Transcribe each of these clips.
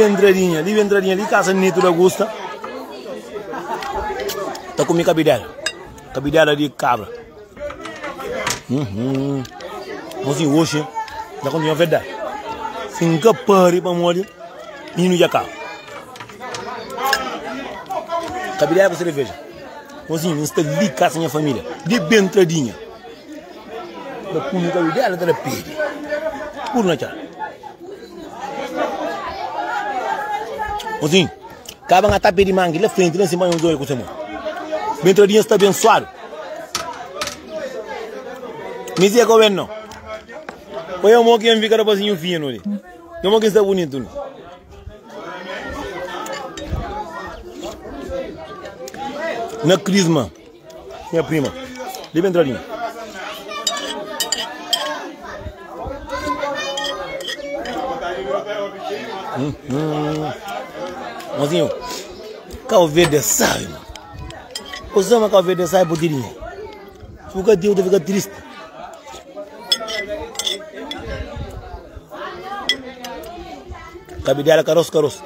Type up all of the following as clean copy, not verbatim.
entradinha, ali casa neto da Gusta. Tá comigo cabidela de cabra. Mozinho hoje, já continua a verdade. Cinca pari para molho, e no jacá. Cabidela para cerveja. Mozinho, está ali casa minha família, de bem entradinha. Da comigo cabidela da pede. Por na tchau. Mozinho, acaba a tapa de mangue, lá frente, lá em cima de um doido com você, mano. Bem entradinha está abençoado. Me diz que eu não. Foi o que eu vi que era assim fino ali. Não que está bonito. Na crisma, minha prima. De bem entradinha. Mozinho, Cabo Verde sabe, mano. Você ama Cabo Verde sabe por tirinha. Fica Deus deve ficar triste. Cabidela caroço.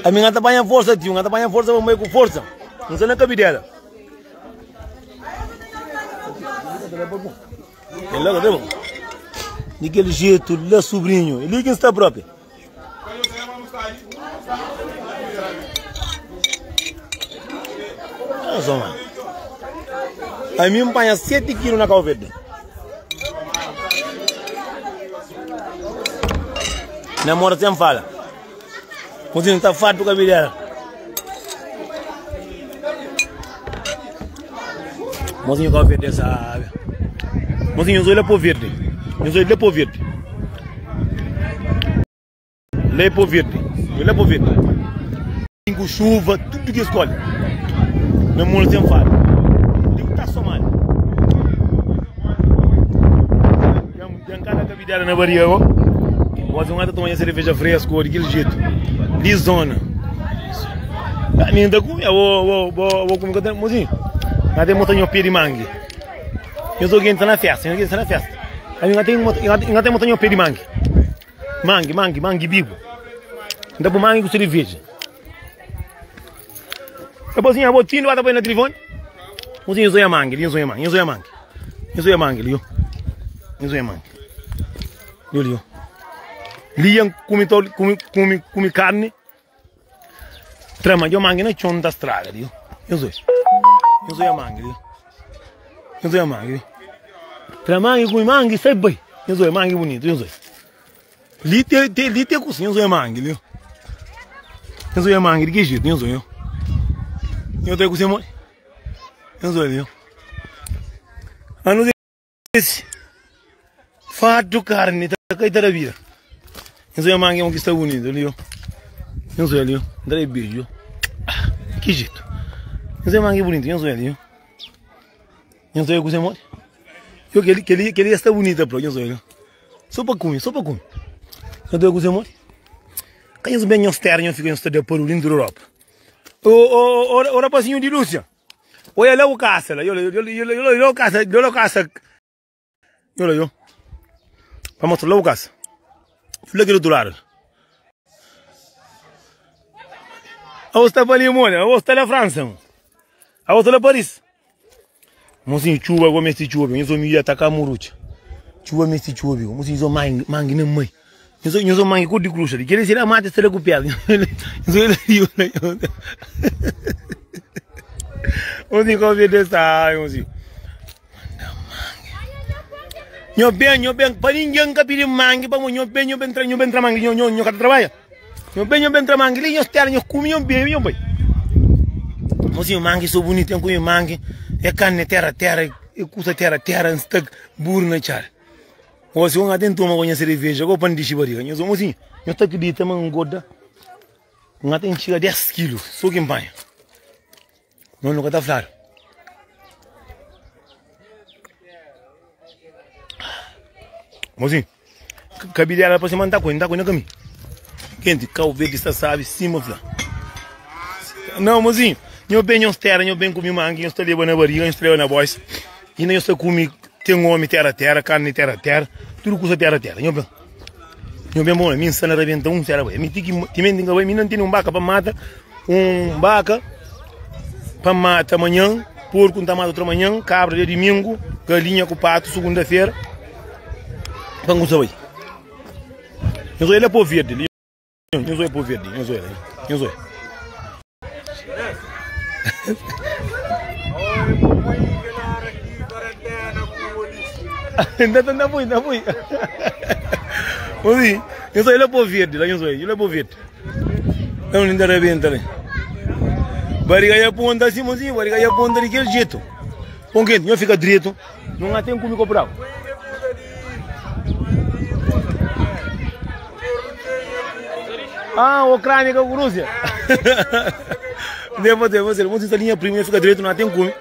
A minha tá apanhando força, tio. A tá apanhando força, vamos com força. Não sei nem cabidela. É logo, tá bom? Daquele jeito, lá sobrinho. Ele quem está próprio. Olha só, mano. A mim me apanha 7 quilos na Cabo Verde. Namora sem fala. Mozinho está farto do cabidela. Mozinho Cabo Verde sabe. Mozinho, eu sou ele por verde. Lepo verde. Com chuva, tudo que escolhe. Não mora sem fala. Tem que estar somado. Tem cada cabidela na barriga, ó. Mas um gato toma cerveja fresca, daquele jeito. De zona. Ainda comer, vou comer, mozinho. Até montanha pé de mangue. Eu sou quem está na festa, Ainda tem montanha pé de mangue. Mangue, bico. Ainda por mangue com cerveja. Depois eu vou tirar o na telefone. Mozinho, eu sou a mangue. Liam come carne. Trama, eu mangue na chão da estrada, eu sou a mangue. Tramangue com mangue, sai bem. Eu sou a mangue bonito, Lite cozinha, eu sou a mangue, Eu sou a mangue, de que jeito, eu sou eu. Eu tenho cozinha, eu sou eu. A não ser fato carne, tá caída da vida. Eu sou a mangue, que está bonito, Eu sou ele, dá beijo. Que jeito. Eu sou a mangue bonito, eu sou ele, Eu sou eu cozinha, eu queria estar bonita, pro, eu sou ele. Só para comer. Eu tenho cozinha, Quem os bem externos, eu fico em estado por dentro da Europa. O rapazinho de Lúcia. Olha lá o caça, eu caça. Vamos lá o caça. Olha aqui do outro lado. A você está ali, mano. A você está na França, A você está na Paris. Mozinho, chuva, eu comecei chuva. Eu sou meio atacar murucha. Chuva, comecei chuva. Mozinho, eu sou mangue, não mãe. Eu sou mangue com de cruza. Queria ser a mata, será que o pé? Eu sou ele. Mozinho, como vê dessa, mozinho. Eu bem, para ninguém que pedir mangue, para eu bem mangue, eu quero trabalhar. Eu bem mangue, eu estou eu comi, eu bem. Mozinho, mangue, sou bonito, eu comi mangue. É carne terra, é custa terra, um stag, burro na char. Você não tem toma com a cerveja, eu pano de chibari. Eu sou mozinho, eu estou aqui de tamanho gorda. Não tem chega 10 quilos, sou quem pai. Não está claro. Mozinho, cabidela para se mandar coisa, não caminho. Quente, Cabo Verde está sabe, cima flá. Não, mozinho. Eu bem uns terra, eu bem comi mangue, eu estou ali na barriga, eu estou na voz. E nem eu estou comi, tem homem terra, carne terra, tudo custa terra, eu bem. Nho bem bom, minha sana rebenta será bem. Me tiki timentinga bem, não tem vaca para mata, vaca para mata amanhã, porco não mata outra manhã, cabra de domingo, galinha com pato segunda-feira. Para não saber. Eu sou ele é por verde, eu sou por verde, eu sou ele, eu sou. Ainda foi. Oi, eu sou ele é por verde, lá eu sou ele é por verde. Eu não arrebenta, né? Barriga ia ponta assim, mozinho, barriga ia ponta daquele jeito. Com quem? Não fica direito, não tem como comprar. Ah, Ucrânia com Rússia. Devo ser, você está linha primeira fica direito, não tem como.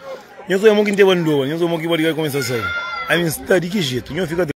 Eu sou um que não tem bandou, eu sou um que vai começar a sair. A minha está de que jeito? Não fica